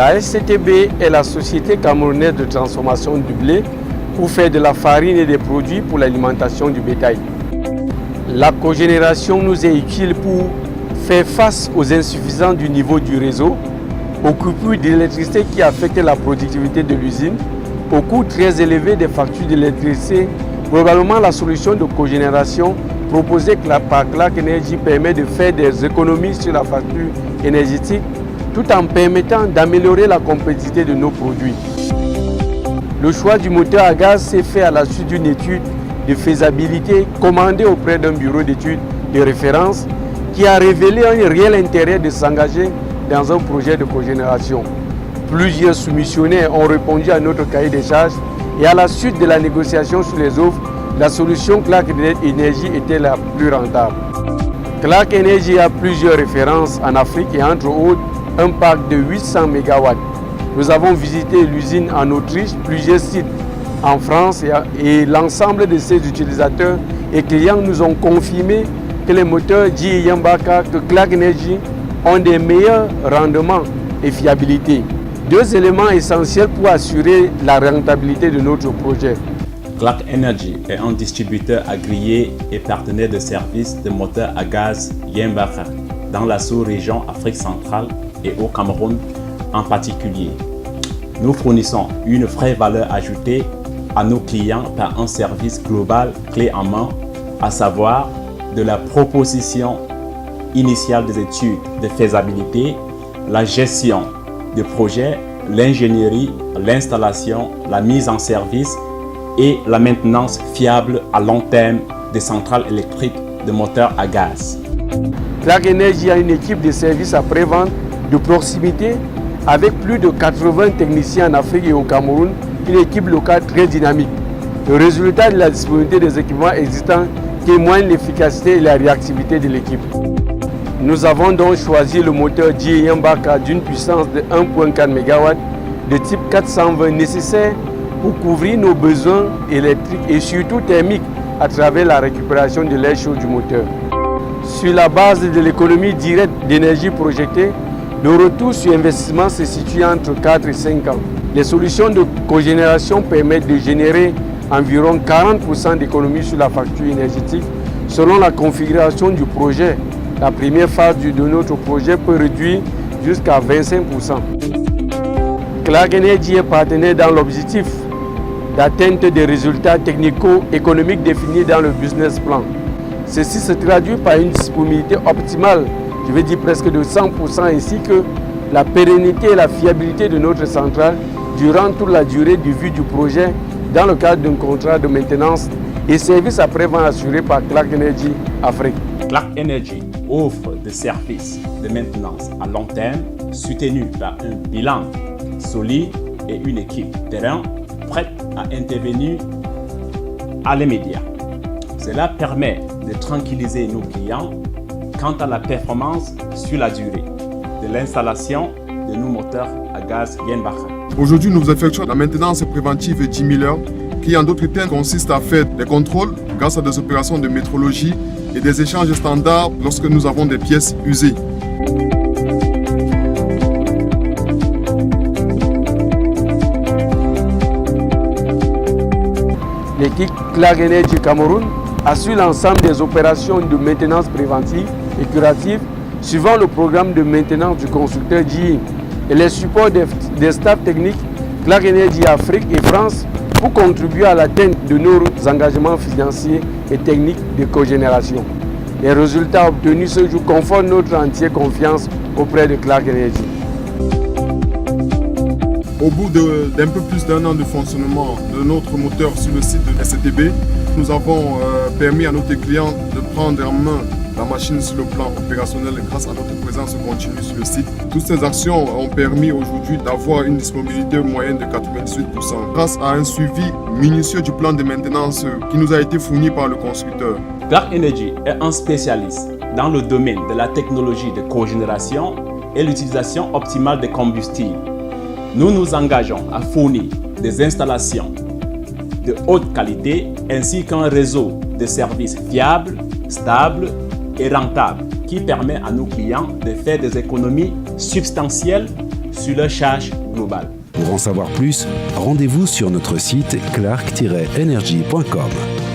La SCTB est la société camerounaise de transformation du blé pour faire de la farine et des produits pour l'alimentation du bétail. La cogénération nous est utile pour faire face aux insuffisances du niveau du réseau, aux coupures d'électricité qui affectent la productivité de l'usine, au coût très élevé des factures d'électricité. Probablement, la solution de cogénération proposée par Clark Energy permet de faire des économies sur la facture énergétique tout en permettant d'améliorer la compétitivité de nos produits. Le choix du moteur à gaz s'est fait à la suite d'une étude de faisabilité commandée auprès d'un bureau d'études de référence qui a révélé un réel intérêt de s'engager dans un projet de cogénération. Plusieurs soumissionnaires ont répondu à notre cahier des charges et à la suite de la négociation sur les offres, la solution Clark Energy était la plus rentable. Clark Energy a plusieurs références en Afrique et entre autres un parc de 800 MW. Nous avons visité l'usine en Autriche, plusieurs sites en France et l'ensemble de ses utilisateurs et clients nous ont confirmé que les moteurs GE Yambaka que Clark Energy ont des meilleurs rendements et fiabilité. Deux éléments essentiels pour assurer la rentabilité de notre projet. Clark Energy est un distributeur agréé et partenaire de services de moteurs à gaz Yambaka dans la sous-région Afrique centrale et au Cameroun en particulier. Nous fournissons une vraie valeur ajoutée à nos clients par un service global clé en main, à savoir de la proposition initiale des études de faisabilité, la gestion de projet, l'ingénierie, l'installation, la mise en service et la maintenance fiable à long terme des centrales électriques de moteurs à gaz. Clark Energy a une équipe de services après-vente de proximité avec plus de 80 techniciens en Afrique et au Cameroun, une équipe locale très dynamique. Le résultat de la disponibilité des équipements existants témoigne l'efficacité et la réactivité de l'équipe. Nous avons donc choisi le moteur GE Yambaka d'une puissance de 1,4 MW de type 420 nécessaire pour couvrir nos besoins électriques et surtout thermiques à travers la récupération de l'air chaud du moteur. Sur la base de l'économie directe d'énergie projetée, le retour sur investissement se situe entre 4 et 5 ans. Les solutions de cogénération permettent de générer environ 40% d'économies sur la facture énergétique selon la configuration du projet. La première phase de notre projet peut réduire jusqu'à 25%. Clark Energy est partenaire dans l'objectif d'atteinte des résultats technico-économiques définis dans le business plan. Ceci se traduit par une disponibilité optimale, je veux dire presque de 100%, ainsi que la pérennité et la fiabilité de notre centrale durant toute la durée de vie du projet dans le cadre d'un contrat de maintenance et services après-vente assurés par Clark Energy Afrique. Clark Energy offre des services de maintenance à long terme soutenus par un bilan solide et une équipe terrain prête à intervenir à l'immédiat. Cela permet de tranquilliser nos clients quant à la performance sur la durée de l'installation de nos moteurs à gaz Yambaka. Aujourd'hui, nous effectuons la maintenance préventive 10 000 heures qui, en d'autres termes, consiste à faire des contrôles grâce à des opérations de métrologie et des échanges standards lorsque nous avons des pièces usées. L'équipe Clark Energy Cameroun assure l'ensemble des opérations de maintenance préventive et curative suivant le programme de maintenance du constructeur GE et les supports des staffs techniques Clark Energy Afrique et France pour contribuer à l'atteinte de nos engagements financiers et techniques de cogénération. Les résultats obtenus ce jour confortent notre entière confiance auprès de Clark Energy. Au bout d'un peu plus d'un an de fonctionnement de notre moteur sur le site de SCTB, nous avons permis à notre client de prendre en main la machine sur le plan opérationnel grâce à notre présence continue sur le site. Toutes ces actions ont permis aujourd'hui d'avoir une disponibilité moyenne de 98% grâce à un suivi minutieux du plan de maintenance qui nous a été fourni par le constructeur. Clark Energy est un spécialiste dans le domaine de la technologie de cogénération et l'utilisation optimale des combustibles. Nous nous engageons à fournir des installations de haute qualité ainsi qu'un réseau de services fiables, stables et rentables qui permet à nos clients de faire des économies substantielles sur leur charge globale. Pour en savoir plus, rendez-vous sur notre site clark-energy.com.